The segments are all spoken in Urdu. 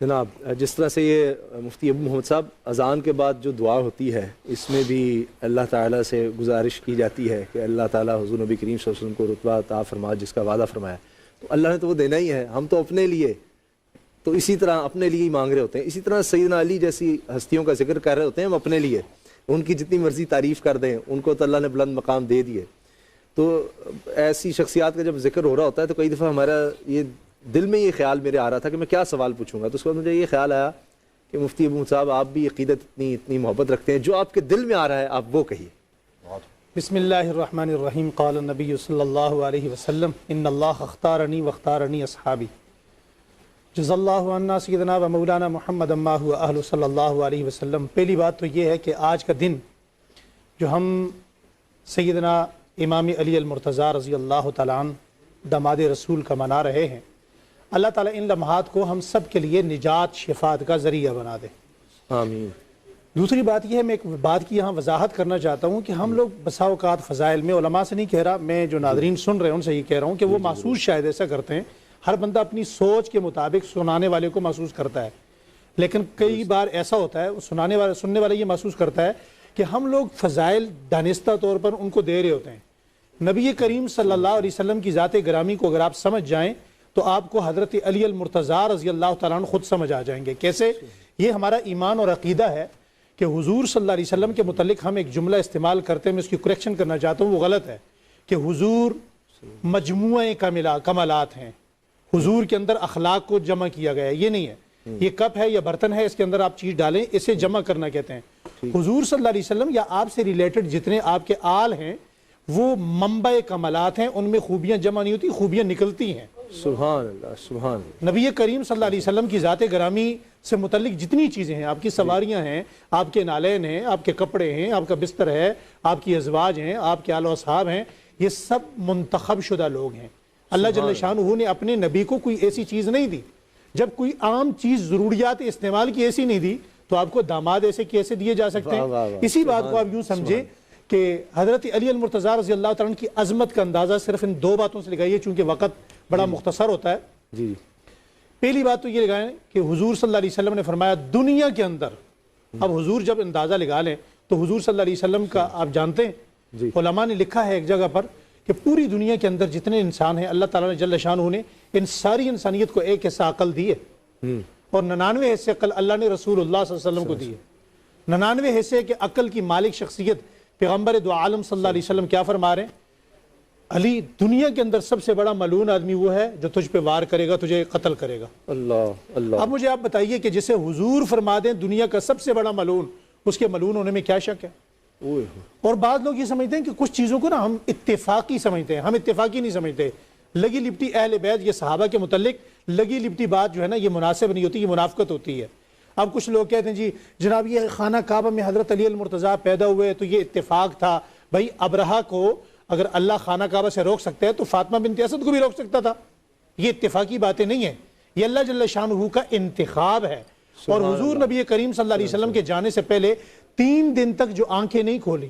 جناب جس طرح سے یہ مفتی ابو محمد صاحب اذان کے بعد جو دعا ہوتی ہے اس میں بھی اللہ تعالیٰ سے گزارش کی جاتی ہے کہ اللہ تعالیٰ حضور نبی کریم صلی اللہ علیہ وسلم کو رتبہ عطا فرما جس کا وعدہ فرمایا، تو اللہ نے تو وہ دینا ہی ہے، ہم تو اپنے لیے تو اسی طرح اپنے لیے ہی مانگ رہے ہوتے ہیں. اسی طرح سیدنا علی جیسی ہستیوں کا ذکر کر رہے ہوتے ہیں ہم اپنے لیے، ان کی جتنی مرضی تعریف کر دیں ان کو تو اللہ نے بلند مقام دے دیے. تو ایسی شخصیات کا جب ذکر ہو رہا ہوتا ہے تو کئی دفعہ ہمارا یہ دل میں یہ خیال میرے آ رہا تھا کہ میں کیا سوال پوچھوں گا، تو اس کے بعد مجھے یہ خیال آیا کہ مفتی ابو صاحب آپ بھی عقیدت اتنی محبت رکھتے ہیں، جو آپ کے دل میں آ رہا ہے آپ وہ کہیے. بسم اللہ الرحمن الرحیم. قال النبی صلی اللہ علیہ وسلم ان اللہ اختارنی واختارنی اصحابی. جزا اللہ عنا سیدنا و مولانا محمد اما هو اہل صلی اللہ علیہ وسلم. پہلی بات تو یہ ہے کہ آج کا دن جو ہم سیدنا امام علی المرتضیٰ رضی اللہ تعالیٰ عنہ داماد رسول کا منا رہے ہیں، اللہ تعالیٰ ان لمحات کو ہم سب کے لیے نجات شفاعت کا ذریعہ بنا دے. آمین. دوسری بات یہ ہے، میں ایک بات کی یہاں وضاحت کرنا چاہتا ہوں کہ ہم لوگ بسا اوقات فضائل میں، علماء سے نہیں کہہ رہا، میں جو ناظرین سن رہے ہیں ان سے یہ کہہ رہا ہوں کہ وہ محسوس شاید ایسا کرتے ہیں، ہر بندہ اپنی سوچ کے مطابق سنانے والے کو محسوس کرتا ہے، لیکن کئی بار ایسا ہوتا ہے سننے والا یہ محسوس کرتا ہے کہ ہم لوگ فضائل دانستہ طور پر ان کو دے رہے ہوتے ہیں. نبی کریم صلی اللہ علیہ وسلم کی ذات گرامی کو اگر آپ سمجھ جائیں تو آپ کو حضرت علی المرتضیٰ رضی اللہ تعالیٰ عنہ خود سمجھ آ جائیں گے. کیسے؟ یہ ہمارا ایمان اور عقیدہ ہے کہ حضور صلی اللہ علیہ وسلم کے متعلق ہم ایک جملہ استعمال کرتے ہیں، میں اس کی کریکشن کرنا چاہتا ہوں، وہ غلط ہے کہ حضور مجموعہ کمالات ہیں، حضور کے اندر اخلاق کو جمع کیا گیا ہے، یہ نہیں ہے. یہ کپ ہے یا برتن ہے، اس کے اندر آپ چیز ڈالیں، اسے جمع کرنا کہتے ہیں. حضور صلی اللہ علیہ وسلم یا آپ سے ریلیٹڈ جتنے آپ کے آل ہیں وہ منبع کمالات ہیں، ان میں خوبیاں جمع نہیں ہوتی، خوبیاں نکلتی ہیں. سبحان اللہ سبحان اللہ. نبی کریم صلی اللہ علیہ وسلم کی ذات گرامی سے متعلق جتنی چیزیں ہیں، آپ کی سواریاں ہیں، آپ کے نالین ہیں، آپ کے کپڑے ہیں، آپ کا بستر ہے، آپ کی ازواج ہیں، آپ کے آل و اصحاب ہیں، یہ سب منتخب شدہ لوگ ہیں. اللہ جل شانہ نے اپنے نبی کو کوئی ایسی چیز نہیں دی، جب کوئی عام چیز ضروریات استعمال کی ایسی نہیں دی تو آپ کو داماد ایسے کیسے دیے جا سکتے ہیں؟ اسی بات کو آپ یوں سمجھیں کہ حضرت علی المرتضیٰ رضی اللہ تعالیٰ عنہ کی عظمت کا اندازہ صرف ان دو باتوں سے لگائیے، چونکہ وقت بڑا مختصر ہوتا ہے. جی. پہلی بات تو یہ لگائیں کہ حضور صلی اللہ علیہ وسلم نے فرمایا دنیا کے اندر، اب حضور جب اندازہ لگا لیں تو حضور صلی اللہ علیہ وسلم کا آپ جانتے ہیں، علماء نے لکھا ہے ایک جگہ پر کہ پوری دنیا کے اندر جتنے انسان ہیں اللہ تعالیٰ نے جل شانہ نے ان ساری انسانیت کو ایک حصہ عقل دی ہے، اور 99 حصے عقل اللہ نے رسول اللہ صلی اللہ علیہ وسلم کو دی ہے. 99 حصے کے عقل کی مالک شخصیت پیغمبر دو عالم صلی اللہ علیہ وسلم کیا فرما رہے ہیں؟ علی دنیا کے اندر سب سے بڑا ملعون آدمی وہ ہے جو تجھ پہ وار کرے گا، تجھے قتل کرے گا. اللہ اللہ. اب مجھے آپ بتائیے کہ جسے حضور فرما دیں دنیا کا سب سے بڑا ملعون، اس کے ملعون ہونے میں کیا شک ہے؟ اور بعض لوگ یہ سمجھتے ہیں کہ کچھ چیزوں کو نا ہم اتفاقی سمجھتے ہیں، ہم اتفاقی نہیں سمجھتے. لگی لپٹی اہل بیت یہ صحابہ کے متعلق لگی لپٹی بات جو ہے نا یہ مناسب نہیں ہوتی، یہ منافقت ہوتی ہے. اب کچھ لوگ کہتے ہیں جی جناب یہ خانہ کعبہ میں حضرت علی المرتضیٰ پیدا ہوئے تو یہ اتفاق تھا. بھائی ابرہہ کو اگر اللہ خانہ کعبہ سے روک سکتے ہیں تو فاطمہ بنت اسد کو بھی روک سکتا تھا. یہ اتفاقی باتیں نہیں ہیں، یہ اللہ جل شانہ کا انتخاب ہے. اور حضور نبی کریم صلی اللہ علیہ وسلم کے جانے سے پہلے 3 دن تک جو آنکھیں نہیں کھولی،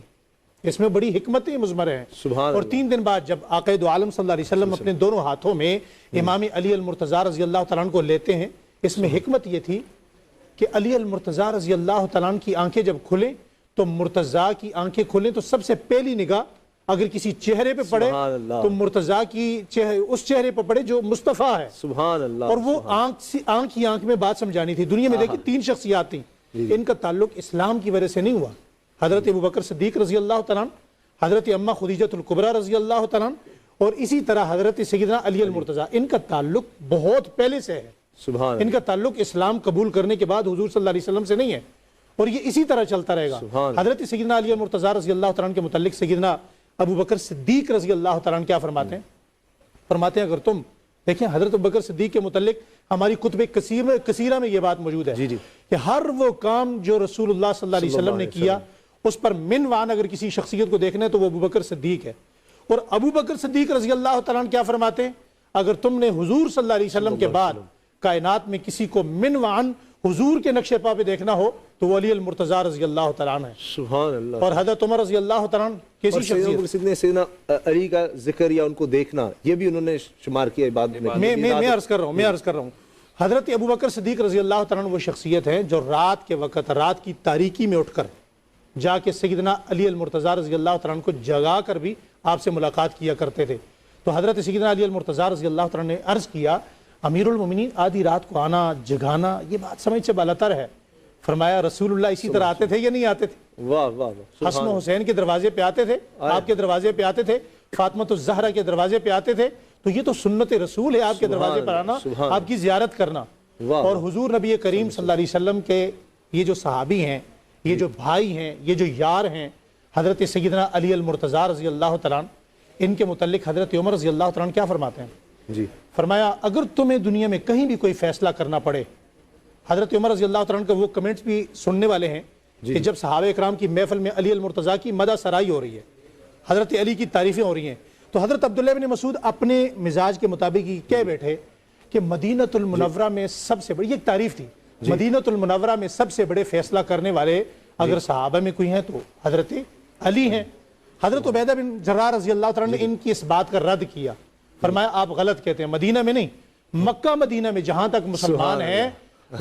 اس میں بڑی حکمتیں مضمر ہیں. اور 3 دن بعد جب آقا دو عالم صلی اللہ علیہ وسلم اپنے دونوں ہاتھوں میں امام علی المرتضیٰ رضی اللہ تعالیٰ عنہ کو لیتے ہیں، اس میں حکمت یہ تھی کہ علی المرتضیٰ رضی اللہ تعالیٰ عنہ کی آنکھیں جب کھلیں تو مرتضیٰ کی آنکھیں کھلیں تو سب سے پہلی نگاہ اگر کسی چہرے پہ پڑے تو مرتضیٰ کی اس چہرے پہ پڑے جو مصطفیٰ ہے. سبحان اللہ. اور وہ آنکھ ہی آنکھ میں بات سمجھانی تھی. دنیا میں دیکھیں 3 شخصیات تھیں، ان کا تعلق اسلام کی وجہ سے نہیں ہوا. حضرت ابوبکر صدیق رضی اللہ تعالیٰ عنہ، حضرت اماں خدیجۃ الکبریٰ رضی اللہ تعالیٰ عنہ، اور اسی طرح حضرت سیدنا علی المرتضیٰ. ان کا تعلق بہت پہلے سے ہے. سبحان. ان کا تعلق اسلام قبول کرنے کے بعد حضور صلی اللہ علیہ وسلم سے نہیں ہے، اور یہ اسی طرح چلتا رہے گا. حضرت سیدنا علی المرتضیٰ رضی اللہ تعالیٰ عنہ کے متعلق سیدنا ابوبکر صدیق رضی اللہ تعالیٰ عنہ کیا فرماتے ہیں؟ فرماتے ہیں اگر تم دیکھیں حضرت ابوبکر صدیق کے متعلق ہماری کتب کثیرہ میں یہ بات موجود ہے کہ ہر وہ کام جو رسول اللہ صلی اللہ علیہ وسلم نے کیا اس پر منوان اگر کسی شخصیت کو دیکھنا ہے تو وہ ابوبکر صدیق ہے. اور ابوبکر صدیق رضی اللہ تعالیٰ عنہ کیا فرماتے ہیں؟ اگر تم نے حضور صلی اللہ علیہ وسلم کے بعد کائنات میں کسی کو منوان حضور کے نقش پا پہ دیکھنا ہو تو وہ علی المرتضیٰ رضی اللہ تعالیٰ عنہ ہے. سبحان اللہ. اور حضرت عمر رضی اللہ تعالیٰ عنہ کیسی شخصیت نے سیدنا علی کا ذکر یا ان کو دیکھنا یہ بھی انہوں نے شمار کیا عبادت میں. میں عرض کر رہا ہوں حضرت ابو بکر صدیق رضی اللہ تعالیٰ عنہ وہ شخصیت ہے جو رات کے وقت رات کی تاریکی میں اٹھ کر جا کے سیدنا علی المرتضیٰ رضی اللہ تعالیٰ عنہ کو جگا کر بھی آپ سے ملاقات کیا کرتے تھے۔ تو حضرت سیدنا علی المرتضیٰ رضی اللہ تعالیٰ نے عرض کیا امیر المومنین آدھی رات کو آنا جگانا یہ بات سمجھ سے بالاتر ہے۔ فرمایا رسول اللہ اسی طرح آتے تھے یا نہیں آتے تھے؟ واہ واہ واہ، حسن و حسین کے دروازے پہ آتے تھے، آپ کے دروازے پہ آتے تھے، فاطمہ الزہرا کے دروازے پہ آتے تھے۔ تو یہ تو سنت رسول ہے آپ کے دروازے پر آنا، آپ کی زیارت کرنا۔ اور حضور نبی کریم صلی اللہ علیہ وسلم کے یہ جو صحابی ہیں، یہ جو بھائی ہیں، یہ جو یار ہیں، حضرت سیدنا علی المرتضیٰ رضی اللہ تعالیٰ عنہ، ان کے متعلق حضرت عمر رضی اللہ تعالیٰ عنہ کیا فرماتے ہیں؟ جی فرمایا اگر تمہیں دنیا میں کہیں بھی کوئی فیصلہ کرنا پڑے، حضرت عمر رضی اللہ تعالیٰ عنہ کے وہ کمنٹس بھی سننے والے ہیں کہ جب صحابہ اکرام کی محفل میں علی المرتضیٰ کی مدح سرائی ہو رہی ہے، حضرت علی کی تعریفیں ہو رہی ہیں، تو حضرت عبداللہ بن مسعود اپنے مزاج کے مطابق ہی کہہ بیٹھے کہ مدینۃ المنورہ میں سب سے بڑی، یہ ایک تعریف تھی، مدینۃ المنورہ میں سب سے بڑے فیصلہ کرنے والے اگر صحابہ میں کوئی ہیں تو حضرت علی ہیں۔ حضرت عبیدہ بن جراح رضی اللہ تعالیٰ نے ان کی اس بات کا رد کیا، فرمایا آپ غلط کہتے ہیں، مدینہ میں نہیں، مکہ مدینہ میں جہاں تک مسلمان ہیں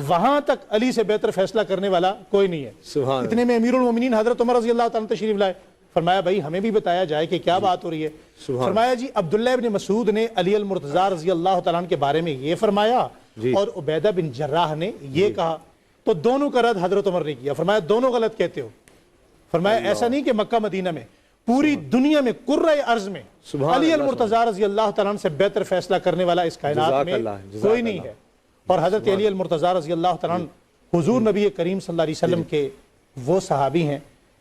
وہاں تک علی سے بہتر فیصلہ کرنے والا کوئی نہیں ہے۔ اتنے میں امیر المومنین حضرت عمر رضی اللہ تعالیٰ تشریف لائے، فرمایا بھائی ہمیں بھی بتایا جائے کہ کیا بات ہو رہی ہے۔ فرمایا جی عبداللہ بن مسعود نے علی المرتضیٰ رضی اللہ تعالیٰ عنہ کے بارے میں یہ فرمایا اور عبیدہ بن جراح نے یہ کہا، تو دونوں کا رد حضرت عمر نے کیا، فرمایا دونوں غلط کہتے ہو۔ فرمایا ایسا نہیں کہ مکہ مدینہ میں، پوری دنیا میں قرۂ ارض میں علی المرتضیٰ رضی اللہ تعالیٰ عنہ سے بہتر فیصلہ کرنے والا اس کائنات میں کوئی نہیں ہے۔ اور حضرت علی المرتضیٰ رضی اللہ تعالیٰ عنہ حضور نبی کریم صلی اللہ علیہ وسلم کے وہ صحابی ہیں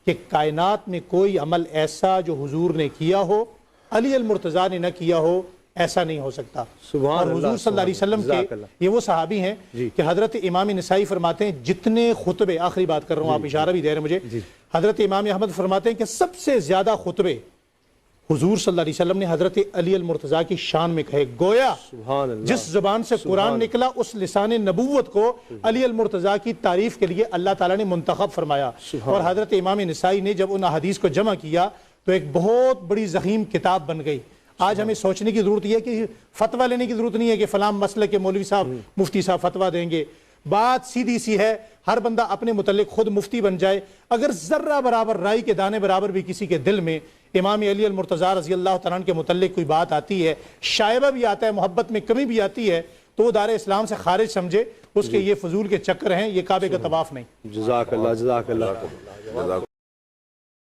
کہ کائنات میں کوئی عمل ایسا جو حضور نے کیا ہو علی المرتضیٰ نے نہ کیا ہو ایسا نہیں ہو سکتا۔ اور حضور صلی اللہ علیہ وسلم کے یہ وہ صحابی ہیں کہ حضرت امام نسائی فرماتے ہیں جتنے خطبے، آخری بات کر رہا ہوں آپ اشارہ بھی دے رہے ہیں مجھے، حضرت امام احمد فرماتے ہیں کہ سب سے زیادہ خطبے حضور صلی اللہ علیہ وسلم نے حضرت علی المرتضیٰ کی شان میں کہے، گویا جس زبان سے قرآن نکلا اس لسان نبوت کو علی المرتضیٰ کی تعریف کے لیے اللہ تعالیٰ نے منتخب فرمایا۔ اور حضرت امام نسائی نے جب ان حدیث کو جمع کیا تو ایک بہت بڑی ضخیم کتاب بن گئی۔ آج ہمیں سوچنے کی ضرورت یہ ہے کہ فتویٰ لینے کی ضرورت نہیں ہے کہ فلاں مسئلے کے مولوی صاحب مفتی صاحب فتویٰ دیں گے، بات سیدھی سی ہے، ہر بندہ اپنے متعلق خود مفتی بن جائے۔ اگر ذرہ برابر رائی کے دانے برابر بھی کسی کے دل میں امام علی المرتضیٰ رضی اللہ تعالیٰ عنہ کے متعلق کوئی بات آتی ہے، شائبہ بھی آتا ہے، محبت میں کمی بھی آتی ہے، تو وہ دار اسلام سے خارج سمجھے، اس کے یہ فضول کے چکر ہیں، یہ کعبے کا طواف نہیں۔ جزاک اللہ، جزاک اللہ۔